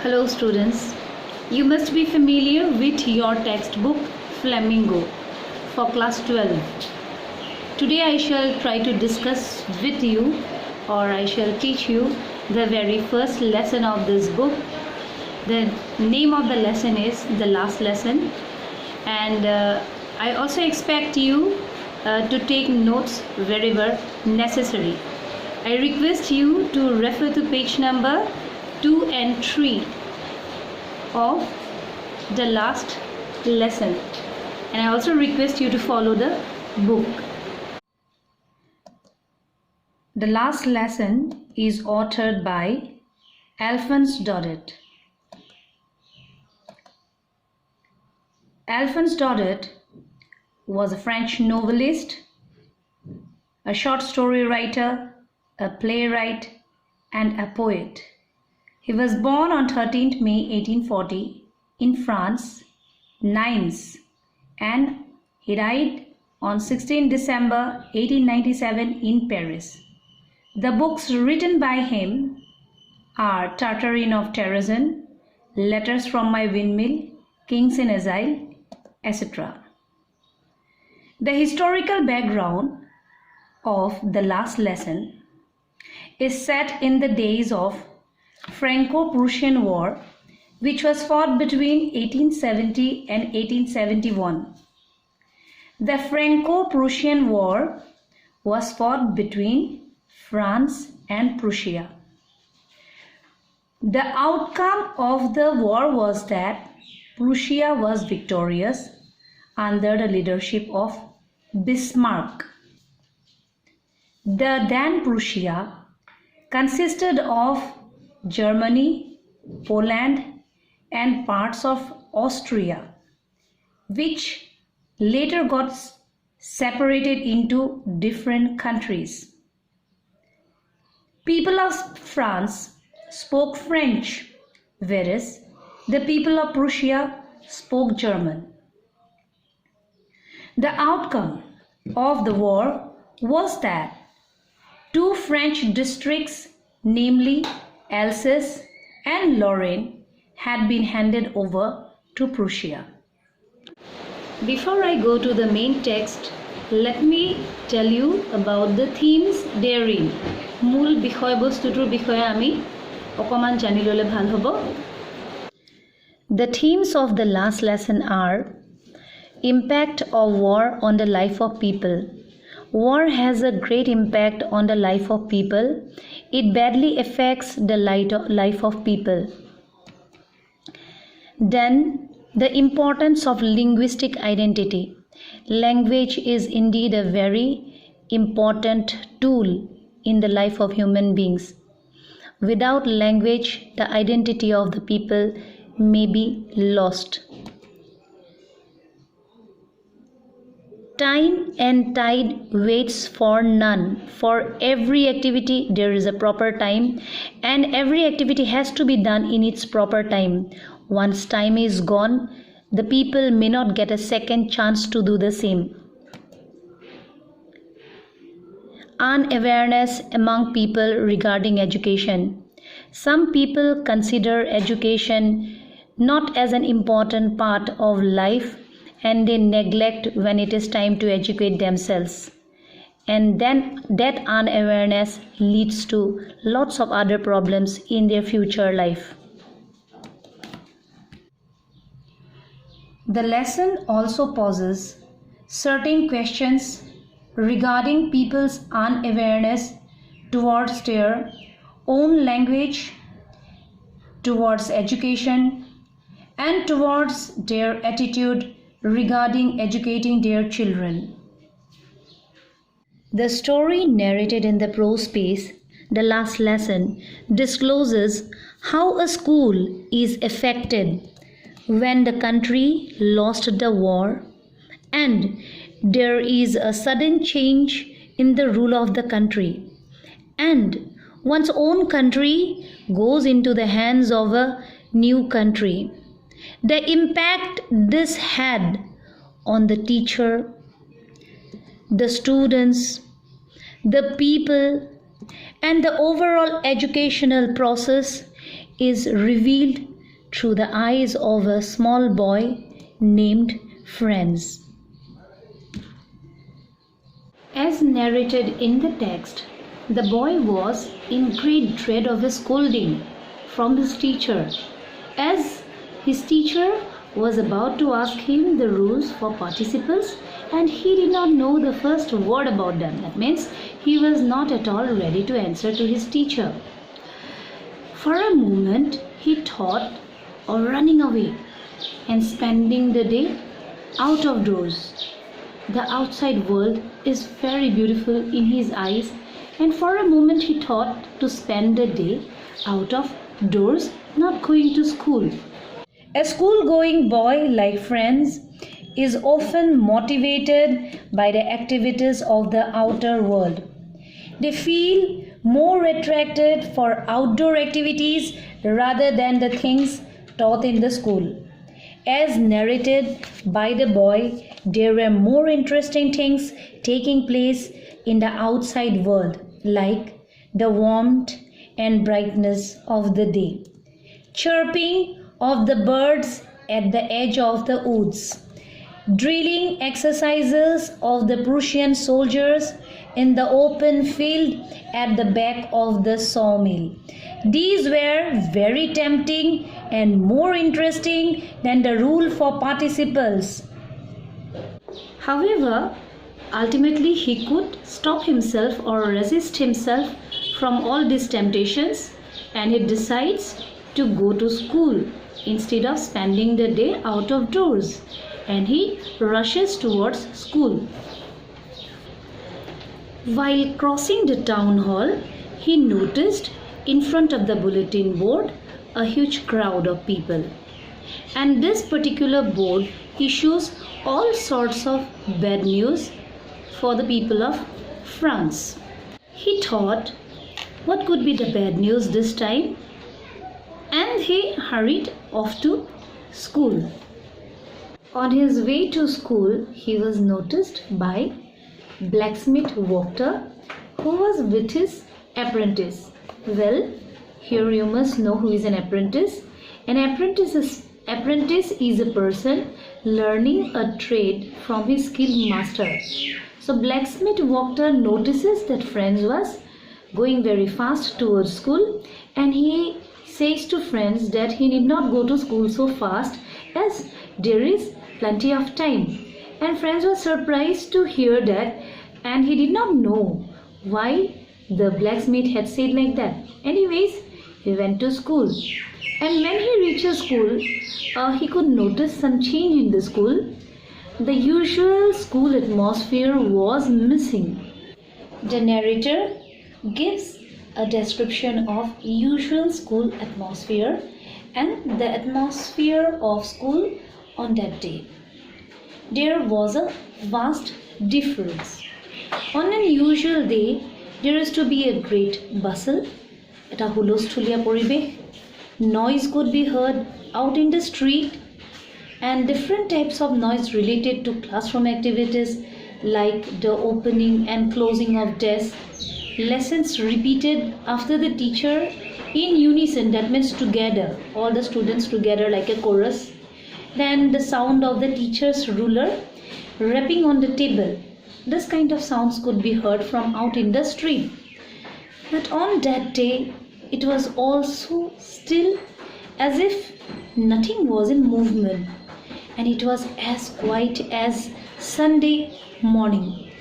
Hello students, you must be familiar with your textbook Flamingo for class 12. Today I shall try to discuss with you, or I shall teach you the very first lesson of this book. The name of the lesson is The Last Lesson, and I also expect you to take notes wherever necessary. I request you to refer to page number 2 and 3 of the last lesson, and I also request you to follow the book. The Last Lesson is authored by Alphonse Daudet. Alphonse Daudet was a French novelist, a short story writer, a playwright, and a poet. He was born on 13th May 1840 in France, Nimes, and he died on 16 December 1897 in Paris. The books written by him are Tartarin of Terezin, Letters from My Windmill, Kings in Exile, etc. The historical background of The Last Lesson is set in the days of Franco-Prussian War, which was fought between 1870 and 1871. The Franco-Prussian War was fought between France and Prussia. The outcome of the war was that Prussia was victorious under the leadership of Bismarck. The then Prussia consisted of Germany, Poland, and parts of Austria, which later got separated into different countries. People of France spoke French, whereas the people of Prussia spoke German. The outcome of the war was that two French districts, namely Alsace and Lorraine, had been handed over to Prussia. Before I go to the main text, let me tell you about the themes therein. মূল বিষয়বস্তুটোৰ বিষয়ে আমি অকমান জানি ললে ভাল হ'ব. The themes of the last lesson are impact of war on the life of people. War has a great impact on the life of people. It badly affects the life of people. Then, the importance of linguistic identity. Language is indeed a very important tool in the life of human beings. Without language, the identity of the people may be lost. Time and tide waits for none. For every activity there is a proper time, and every activity has to be done in its proper time. Once time is gone, the people may not get a second chance to do the same. Unawareness among people regarding education. Some people consider education not as an important part of life, and they neglect when it is time to educate themselves. And then that unawareness leads to lots of other problems in their future life. The lesson also poses certain questions regarding people's unawareness towards their own language, towards education, and towards their attitude regarding educating their children. The story narrated in the prose piece, The Last Lesson, discloses how a school is affected when the country lost the war and there is a sudden change in the rule of the country, and one's own country goes into the hands of a new country. The impact this had on the teacher, the students, the people, and the overall educational process is revealed through the eyes of a small boy named Franz. As narrated in the text, the boy was in great dread of a scolding from his teacher, as his teacher was about to ask him the rules for participles and he did not know the first word about them. That means he was not at all ready to answer to his teacher. For a moment he thought of running away and spending the day out of doors. The outside world is very beautiful in his eyes, and for a moment he thought to spend the day out of doors, not going to school. A school-going boy like Franz is often motivated by the activities of the outer world. They feel more attracted for outdoor activities rather than the things taught in the school. As narrated by the boy, there were more interesting things taking place in the outside world, like the warmth and brightness of the day, chirping of the birds at the edge of the woods, drilling exercises of the Prussian soldiers in the open field at the back of the sawmill. These were very tempting and more interesting than the rule for participles. However, ultimately he could stop himself or resist himself from all these temptations, and he decides to go to school instead of spending the day out of doors, and he rushes towards school. While crossing the town hall, he noticed in front of the bulletin board a huge crowd of people, and this particular board issues all sorts of bad news for the people of France. He thought, what could be the bad news this time? And he hurried off to school. On his way to school, he was noticed by blacksmith Wachter, who was with his apprentice. Well, here you must know who is an apprentice. An apprentice is a person learning a trade from his skilled master. So blacksmith Wachter notices that Franz was going very fast towards school, and he says to Franz that he need not go to school so fast as there is plenty of time. And Franz was surprised to hear that, and he did not know why the blacksmith had said like that. Anyways, he went to school, and when he reached school, he could notice some change in the school. The usual school atmosphere was missing. The narrator gives a description of usual school atmosphere and the atmosphere of school on that day. There was a vast difference. On an usual day, there is to be a great bustle, eta hulosthulia poribesh. Noise could be heard out in the street, and different types of noise related to classroom activities like the opening and closing of desks, lessons repeated after the teacher in unison, that means together, all the students together like a chorus. Then the sound of the teacher's ruler rapping on the table. This kind of sounds could be heard from out in the street. But on that day, it was also still as if nothing was in movement, and it was as quiet as Sunday morning.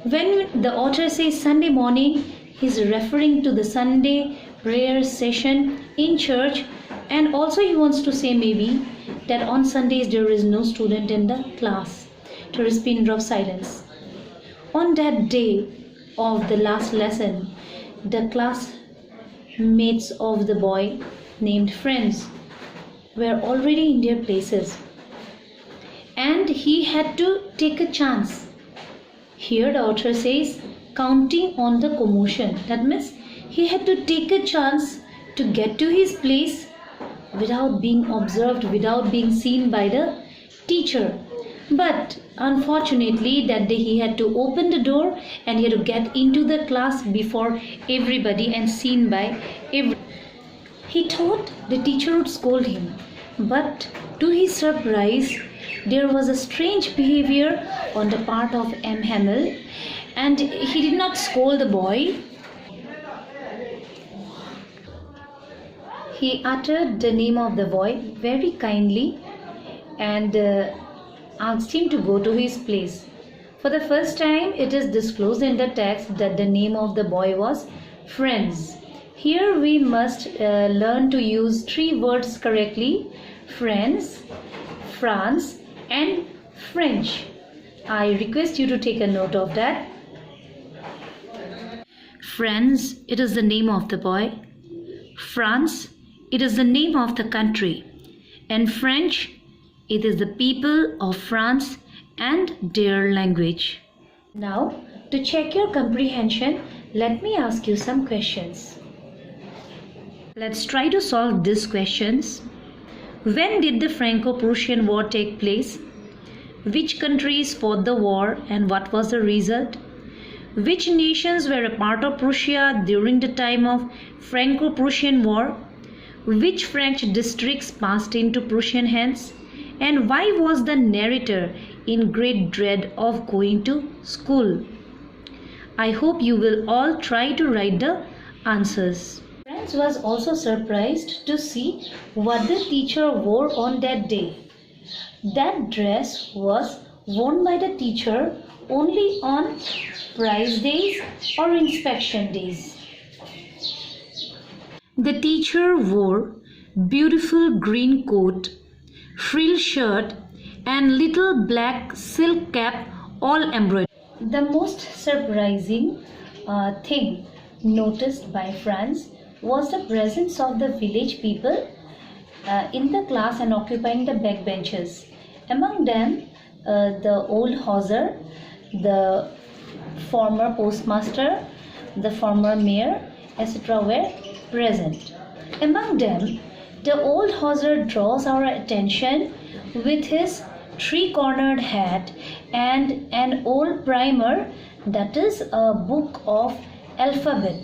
When the author says Sunday morning, he is referring to the Sunday prayer session in church, and also he wants to say maybe that on Sundays there is no student in the class. There is pin drop silence. On that day of the last lesson, the classmates of the boy named Franz were already in their places, and he had to take a chance. Here the author says, counting on the commotion. That means he had to take a chance to get to his place without being observed, without being seen by the teacher. But unfortunately, that day he had to open the door and he had to get into the class before everybody and seen by everyone. He thought the teacher would scold him, But to his surprise, there was a strange behavior on the part of M. Hamel, and he did not scold the boy. He uttered the name of the boy very kindly and asked him to go to his place. For the first time, it is disclosed in the text that the name of the boy was Franz. Here we must learn to use three words correctly: Franz, France, and French. I request you to take a note of that. Franz, it is the name of the boy. France, it is the name of the country. And French, it is the people of France and their language. Now, to check your comprehension, let me ask you some questions. Let's try to solve these questions. When did the Franco-Prussian War take place? Which countries fought the war and what was the result? Which nations were a part of Prussia during the time of Franco-Prussian War? Which French districts passed into Prussian hands? And why was the narrator in great dread of going to school? I hope you will all try to write the answers. Franz was also surprised to see what the teacher wore on that day. That dress was worn by the teacher only on prize days or inspection days. The teacher wore beautiful green coat, frill shirt and little black silk cap, all embroidered. The most surprising thing noticed by Franz was the presence of the village people in the class and occupying the back benches. Among them, the old hosier, the former postmaster, the former mayor, etc. were present. Among them, the old hosier draws our attention with his three-cornered hat and an old primer, that is a book of alphabet,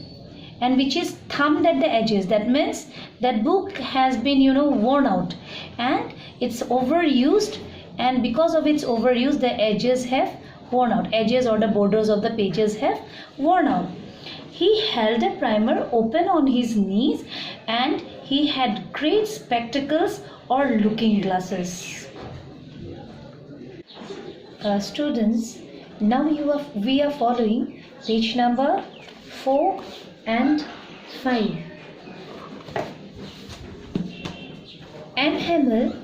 and which is thumbed at the edges. That means that book has been worn out and it's overused, and because of its overuse the edges have worn out. Edges or the borders of the pages have worn out. He held a primer open on his knees and he had great spectacles or looking glasses. Students, now we are following page number 4 and 5. M. Hamel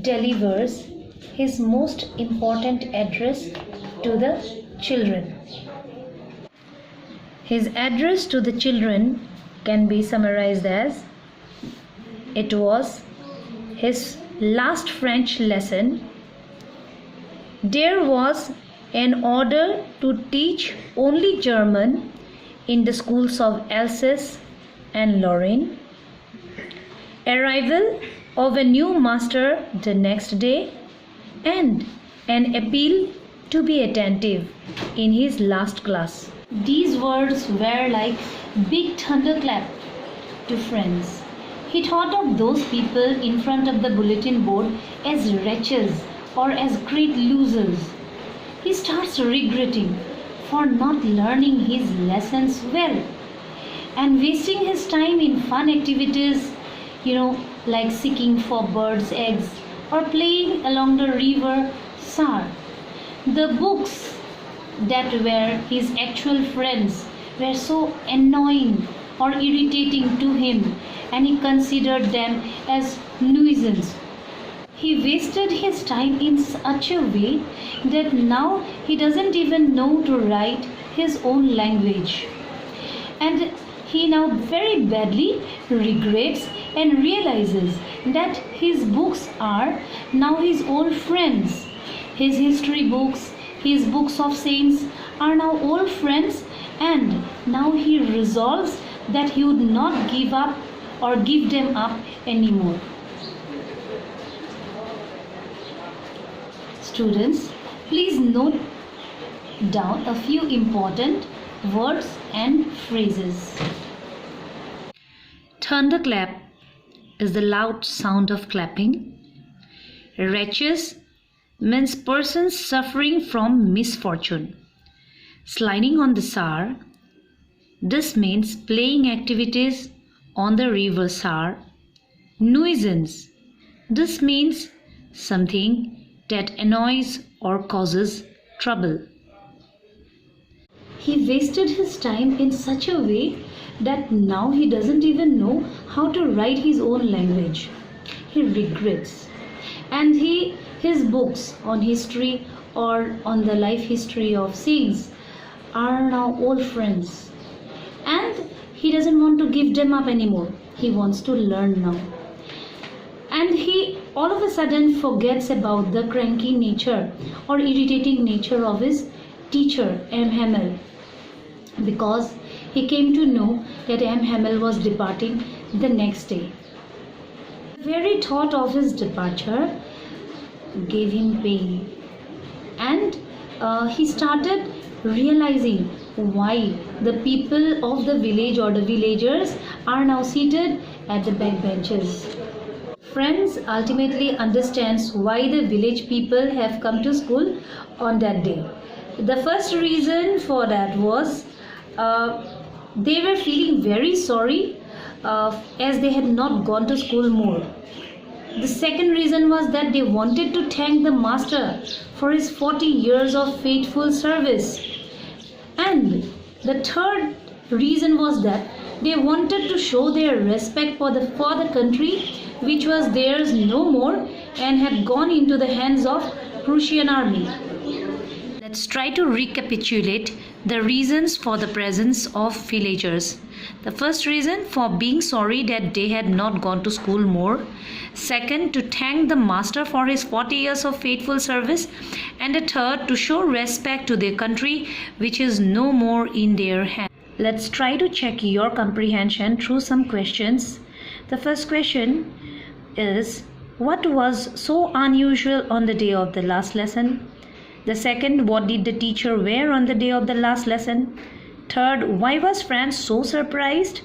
delivers his most important address to the children. His address to the children can be summarized as: it was his last French lesson. There was an order to teach only German in the schools of Alsace and Lorraine. Arrival of a new master the next day, and an appeal to be attentive in his last class. These words were like big thunderclap to Franz. He thought of those people in front of the bulletin board as wretches or as great losers. He starts regretting for not learning his lessons well and wasting his time in fun activities, like seeking for birds' eggs or playing along the river Saar. The books that were his actual friends were so annoying or irritating to him, and he considered them as nuisance. He wasted his time in such a way that now he doesn't even know to write his own language. And he now very badly regrets and realizes that his books are now his old friends. His history books, his books of saints are now old friends, and now he resolves that he would not give up or give them up anymore. Students, please note down a few important words and phrases. Thunderclap. is the loud sound of clapping. Wretches means persons suffering from misfortune. Sliding on the Saar, this means playing activities on the river Saar. Nuisance, this means something that annoys or causes trouble. He wasted his time in such a way that now he doesn't even know how to write his own language. He regrets. And his books on history or on the life history of saints are now old friends. And he doesn't want to give them up anymore. He wants to learn now. And he all of a sudden forgets about the cranky nature or irritating nature of his teacher, M. Hamel, because he came to know that M. Hamel was departing the next day. The very thought of his departure gave him pain, and he started realizing why the people of the village or the villagers are now seated at the back benches. Friends ultimately understands why the village people have come to school on that day. The first reason for that was they were feeling very sorry as they had not gone to school more. The second reason was that they wanted to thank the master for his 40 years of faithful service. And the third reason was that they wanted to show their respect for the country which was theirs no more and had gone into the hands of Prussian army. Let's try to recapitulate the reasons for the presence of villagers. The first reason, for being sorry that they had not gone to school more. Second, to thank the master for his 40 years of faithful service. And the third, to show respect to their country which is no more in their hands. Let's try to check your comprehension through some questions. The first question is, what was so unusual on the day of the last lesson? The second, what did the teacher wear on the day of the last lesson? Third, why was Franz so surprised?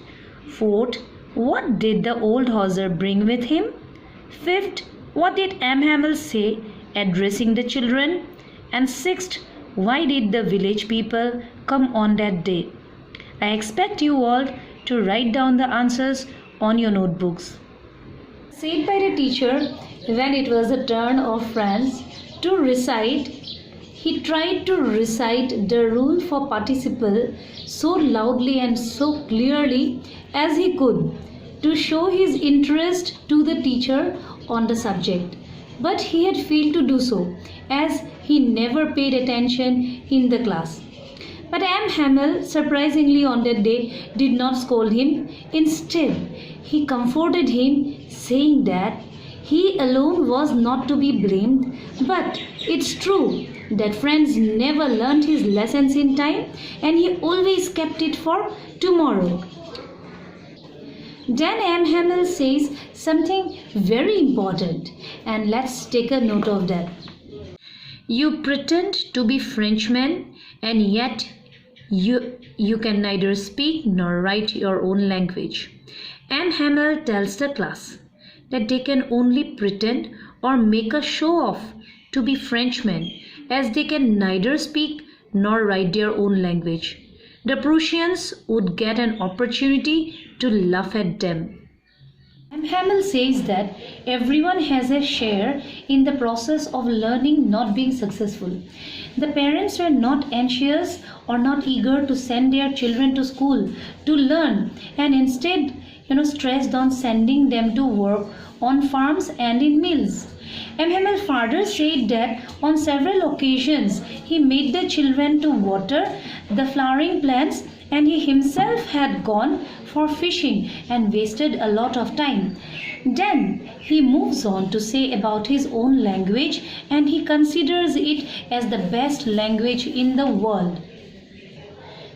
Fourth, what did the old Hauser bring with him? Fifth, what did M. Hamel say addressing the children? And sixth, why did the village people come on that day? I expect you all to write down the answers on your notebooks. Said by the teacher, when it was the turn of Franz to recite, he tried to recite the rule for participle so loudly and so clearly as he could to show his interest to the teacher on the subject. But he had failed to do so, as he never paid attention in the class. But M. Hamel, surprisingly on that day, did not scold him. Instead, he comforted him, saying that he alone was not to be blamed. But it's true that Franz never learned his lessons in time, and he always kept it for tomorrow. Then M. Hamel says something very important, and let's take a note of that. You pretend to be Frenchmen, and yet you can neither speak nor write your own language. M. Hamel tells the class that they can only pretend or make a show off to be Frenchmen, as they can neither speak nor write their own language. The Prussians would get an opportunity to laugh at them. M. Hamel says that everyone has a share in the process of learning not being successful. The parents were not anxious or not eager to send their children to school to learn, and instead, stressed on sending them to work on farms and in mills. M. Hamel further said that on several occasions he made the children to water the flowering plants, and he himself had gone for fishing and wasted a lot of time. Then he moves on to say about his own language, and he considers it as the best language in the world.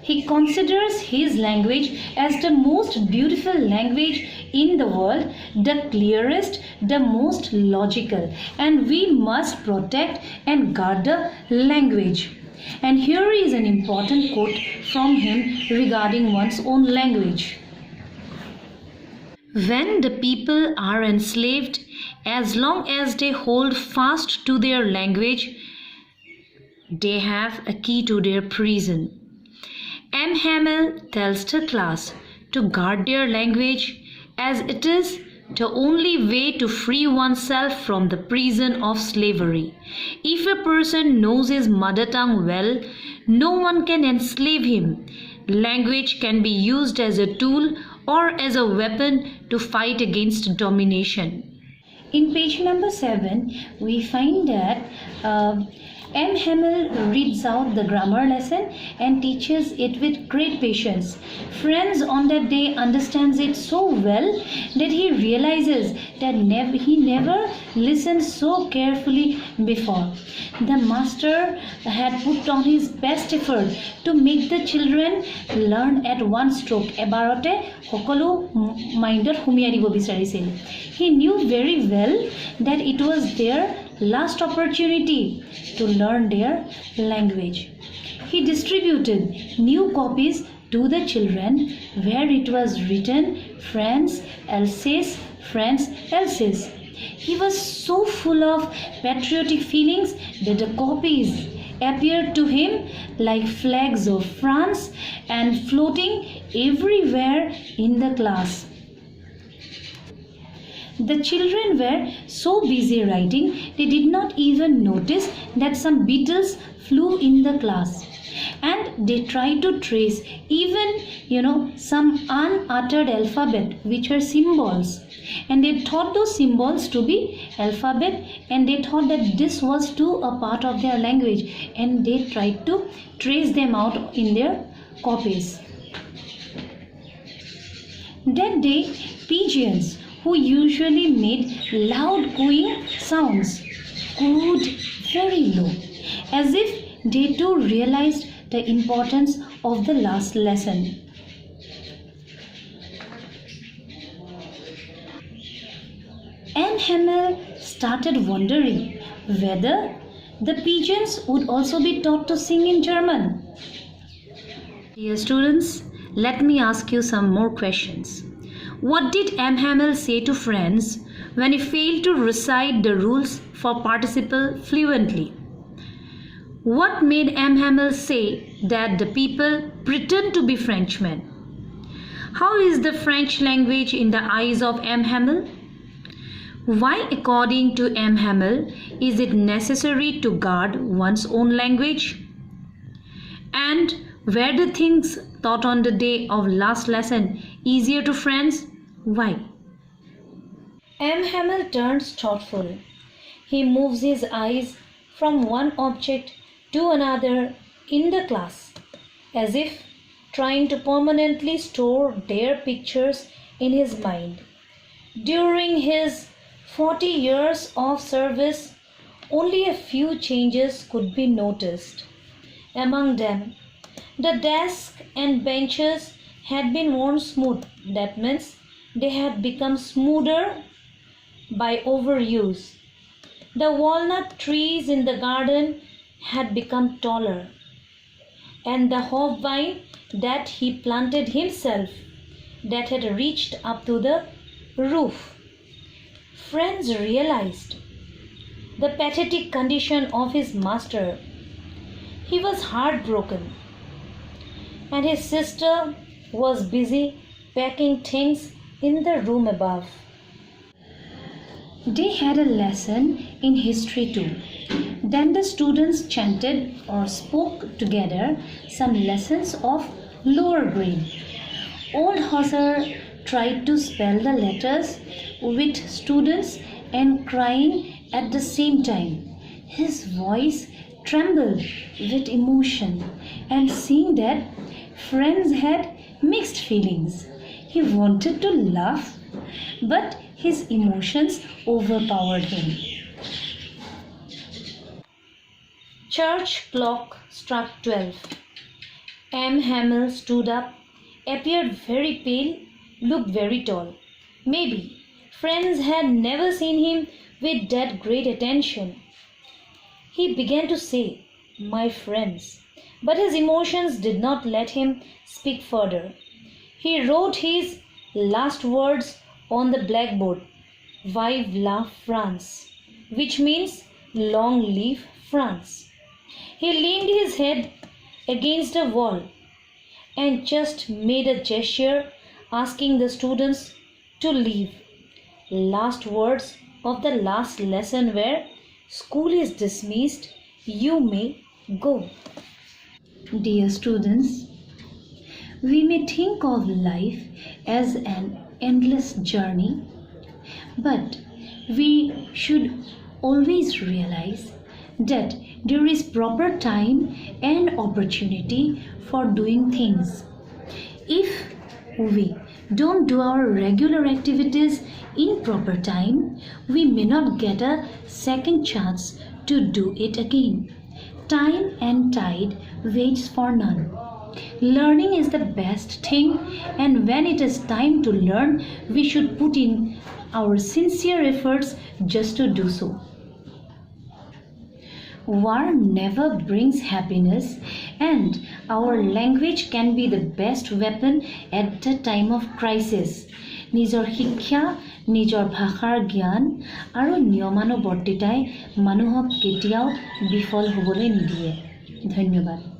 He considers his language as the most beautiful language in the world, the clearest, the most logical, and we must protect and guard the language. And here is an important quote from him regarding one's own language. When the people are enslaved, as long as they hold fast to their language, they have a key to their prison. M. Hamel tells the class to guard their language, as it is the only way to free oneself from the prison of slavery. If a person knows his mother tongue well, no one can enslave him. Language can be used as a tool or as a weapon to fight against domination. In page number 7, we find that M. Hamel reads out the grammar lesson and teaches it with great patience. Franz on that day understands it so well that he realizes that he never listened so carefully before. The master had put on his best effort to make the children learn at one stroke. এবাৰতে সকলো মাইণ্ডত সুমিয়াই দিব বিচাৰিছিল. He knew very well that it was their last opportunity to learn their language. He distributed new copies to the children where it was written Franz Alsace, Franz Alsace. He was so full of patriotic feelings that the copies appeared to him like flags of France and floating everywhere in the class. The children were so busy writing, they did not even notice that some beetles flew in the class. And they tried to trace even, some unuttered alphabet, which are symbols. And they thought those symbols to be alphabet, and they thought that this was too a part of their language. And they tried to trace them out in their copies. That day, pigeons, who usually made loud cooing sounds, cooed very low, as if they too realized the importance of the last lesson. M. Hamel started wondering whether the pigeons would also be taught to sing in German. Dear students, let me ask you some more questions. What did M. Hamel say to Franz when he failed to recite the rules for participle fluently? What made M. Hamel say that the people pretend to be Frenchmen? How is the French language in the eyes of M. Hamel? Why, according to M. Hamel, is it necessary to guard one's own language? And were the things taught on the day of last lesson easier to Franz? Why? M. Hamel turns thoughtful. He moves his eyes from one object to another in the class, as if trying to permanently store their pictures in his mind. During his 40 years of service, only a few changes could be noticed. Among them, the desk and benches had been worn smooth. That means they had become smoother by overuse. The walnut trees in the garden had become taller, and the hopvine that he planted himself, that had reached up to the roof. Franz realized the pathetic condition of his master. He was heartbroken, and his sister was busy packing things in the room above. They had a lesson in history too. Then the students chanted or spoke together some lessons of lower grade. Old Hauser tried to spell the letters with students and crying at the same time. His voice trembled with emotion, and seeing that Franz had mixed feelings, he wanted to laugh, but his emotions overpowered him. Church clock struck 12. M. Hamel stood up, appeared very pale, looked very tall. Maybe Franz had never seen him with that great attention. He began to say, "My friends," but his emotions did not let him speak further. He wrote his last words on the blackboard, Vive la France, which means long live France. He leaned his head against a wall and just made a gesture asking the students to leave. Last words of the last lesson were, "School is dismissed, you may go." Dear students, we may think of life as an endless journey, but we should always realize that there is proper time and opportunity for doing things. If we don't do our regular activities in proper time, we may not get a second chance to do it again. Time and tide waits for none. Learning is the best thing, and when it is time to learn, we should put in our sincere efforts just to do so. War never brings happiness, and our language can be the best weapon at the time of crisis. নিজৰ শিক্ষা, নিজৰ ভাষাৰ জ্ঞান আৰু নিয়মানুৱৰ্তিতাই মানুহক কেতিয়াও বিফল হ'বলৈ নিদিয়ে। ধন্যবাদ।